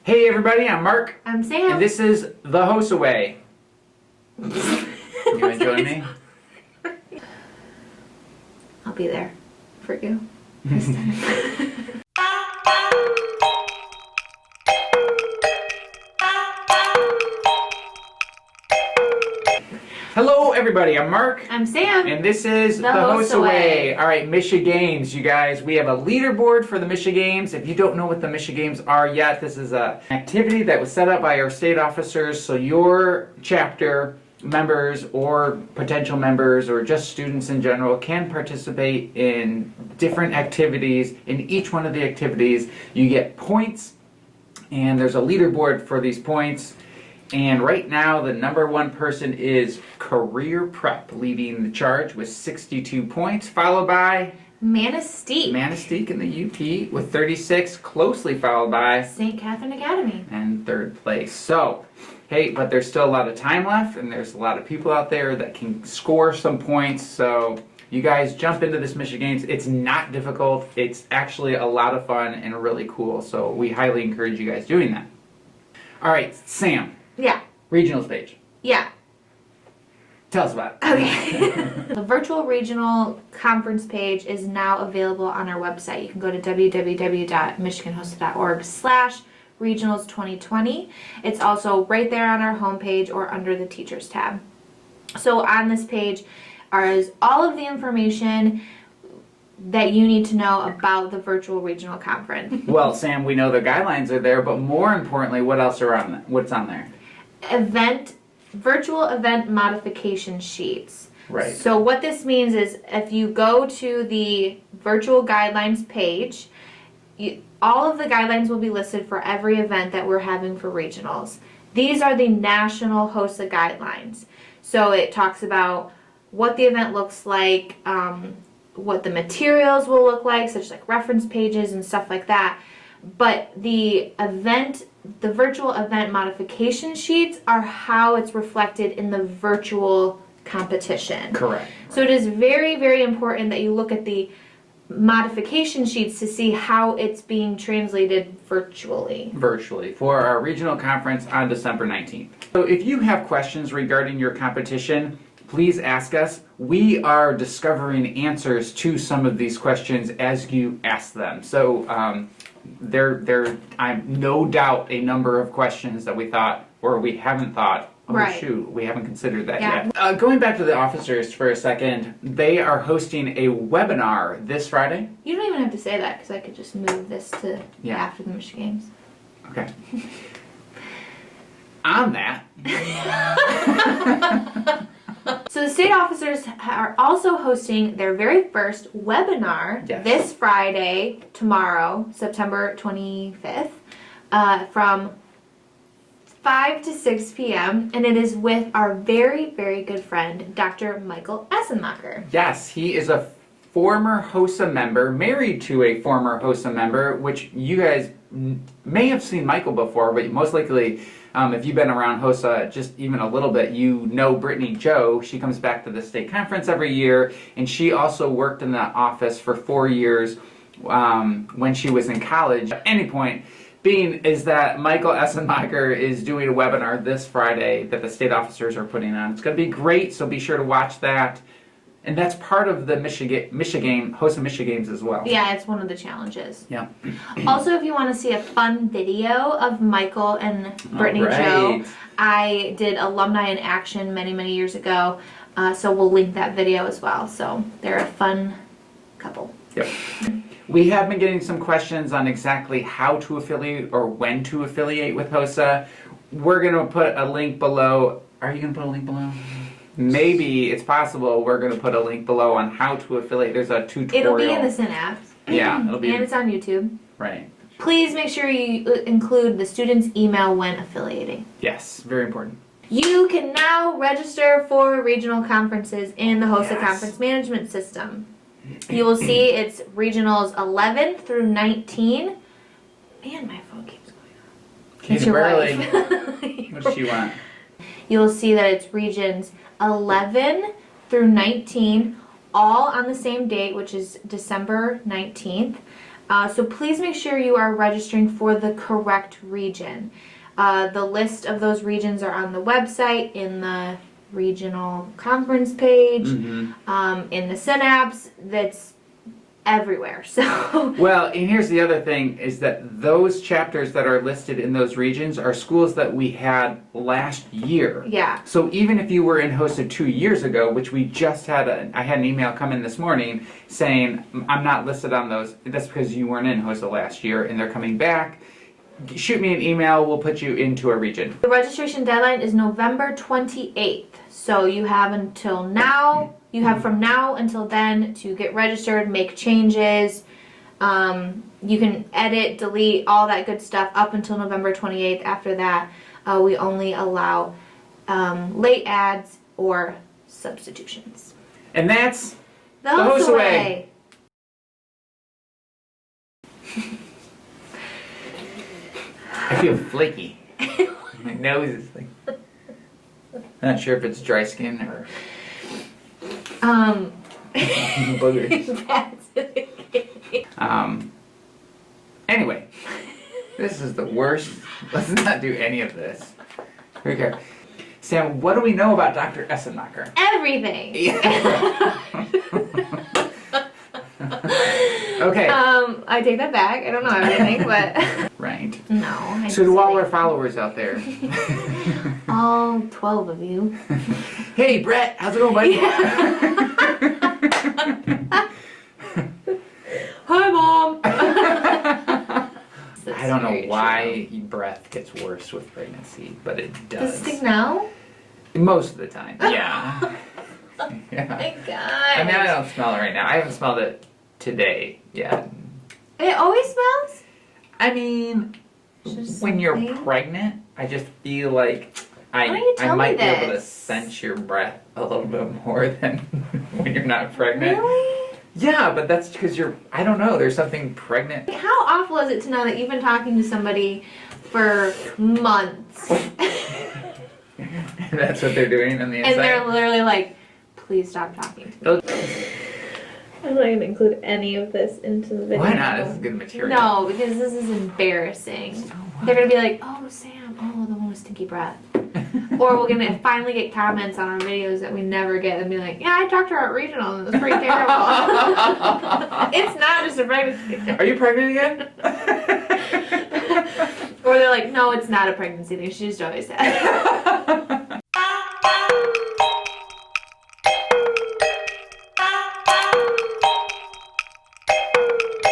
Hey everybody, I'm Mark. I'm Sam. And this is the HOSA Way. You want to join me? I'll be there for you this time. Hello everybody, I'm Mark. I'm Sam. And this is the HOSA Way. All right, Misha Games, you guys. We have a leaderboard for the Misha Games. If you don't know what the Misha Games are yet, this is an activity that was set up by our state officers so your chapter members or potential members or just students in general can participate in different activities. In each one of the activities, you get points, and there's a leaderboard for these points. And right now, the number one person is Career Prep, leading the charge with 62 points, followed by Manistee in the UP with 36, closely followed by St. Catherine Academy and third place. So, hey, but there's still a lot of time left, and there's a lot of people out there that can score some points. So you guys jump into this Misha Games. It's not difficult. It's actually a lot of fun and really cool. So we highly encourage you guys doing that. All right, Sam. Yeah. Regionals page. Yeah. Tell us about it. Okay. The virtual regional conference page is now available on our website. You can go to www.michiganhosa.org/regionals2020. It's also right there on our homepage or under the teachers tab. So on this page is all of the information that you need to know about the virtual regional conference. Well, Sam, we know the guidelines are there, but more importantly, what else are on there? What's on there? Virtual event modification sheets. Right. So what this means is if you go to the virtual guidelines page, all of the guidelines will be listed for every event that we're having for regionals. These are the national HOSA guidelines. So it talks about what the event looks like, what the materials will look like, such like reference pages and stuff like that. But the virtual event modification sheets are how it's reflected in the virtual competition. Correct. So it is very, very important that you look at the modification sheets to see how it's being translated virtually. Virtually for our regional conference on December 19th. So if you have questions regarding your competition, please ask us. We are discovering answers to some of these questions as you ask them. So I'm no doubt a number of questions that we thought or we haven't thought. Oh, right. Shoot, we haven't considered that Yeah. yet. Going back to the officers for a second, they are hosting a webinar this Friday. You don't even have to say that because I could just move this to after the Michigan Games. Okay. On that. So the state officers are also hosting their very first webinar this Friday, tomorrow, September 25th, from 5 to 6 p.m. and it is with our very, very good friend, Dr. Michael Essenmacher. Yes, he is a former HOSA member, married to a former HOSA member, which you guys may have seen Michael before, but most likely, if you've been around HOSA just even a little bit, you know Brittany Joe. She comes back to the state conference every year, and she also worked in the office for 4 years when she was in college. At any point being is that Michael Essenmacher is doing a webinar this Friday that the state officers are putting on. It's going to be great, so be sure to watch that. And that's part of the HOSA Misha Games as well. Yeah, it's one of the challenges. Yeah. Also, if you want to see a fun video of Michael and Brittany Joe, I did Alumni in Action many, many years ago. So we'll link that video as well. So they're a fun couple. Yep. We have been getting some questions on exactly how to affiliate or when to affiliate with HOSA. We're going to put a link below. Are you going to put a link below? Maybe it's possible we're going to put a link below on how to affiliate. There's a tutorial. It'll be in the Synapse. Yeah, it'll be. And it's on YouTube. Right. Please make sure you include the student's email when affiliating. Yes, very important. You can now register for regional conferences in the HOSA Conference Management System. You will see it's regionals 11 through 19. Man, my phone keeps going off. It's your wife. What does she want? You will see that it's regions 11 through 19, all on the same date, which is December 19th. So please make sure you are registering for the correct region. The list of those regions are on the website, in the regional conference page, in the synapse. That's everywhere. So well, and here's the other thing is that those chapters that are listed in those regions are schools that we had last year. yeah. So even if you were in HOSA 2 years ago, which we just had, I had an email come in this morning saying I'm not listed on those. That's because you weren't in HOSA last year and they're coming back. Shoot me an email. We'll put you into a region. The registration deadline is November 28th. So you have until now. You have from now until then to get registered, make changes. You can edit, delete, all that good stuff up until November 28th. After that, we only allow late adds or substitutions. And that's The HOSA Way. I feel flaky. My nose is like. I'm not sure if it's dry skin or boogers. That's it. Anyway, this is the worst. Let's not do any of this. Okay. Sam, what do we know about Dr. Essenmacher? Everything. Yeah. Okay. I take that back. I don't know everything, but Right. no. I So to just all think- our followers out there. all 12 of you. Hey, Brett, how's it going, buddy? Hi, Mom. I don't know why breath gets worse with pregnancy, but it Does does. it stick now? Most of the time, yeah. Yeah. My God. I mean, I don't smell it right now. I haven't smelled it today yet. It always smells? I mean, Just when you're something? pregnant, I just feel like Why don't you I tell me might be able to this? sense your breath a little bit more than when you're not pregnant. Really? Yeah, but that's because I don't know, there's something pregnant. How awful is it to know that you've been talking to somebody for months That's what they're doing on the inside. and they're literally like, please stop talking to me. I'm not going to include any of this into the video. Why not? This is good material. No, because this is embarrassing. So what? They're going to be like, oh, Sam, oh, the one with stinky breath. Or we're going to finally get comments on our videos that we never get and be like, yeah, I talked to her at regional and it was pretty terrible. It's not just a pregnancy. Are you pregnant again? Or they're like, no, it's not a pregnancy thing. She just always had.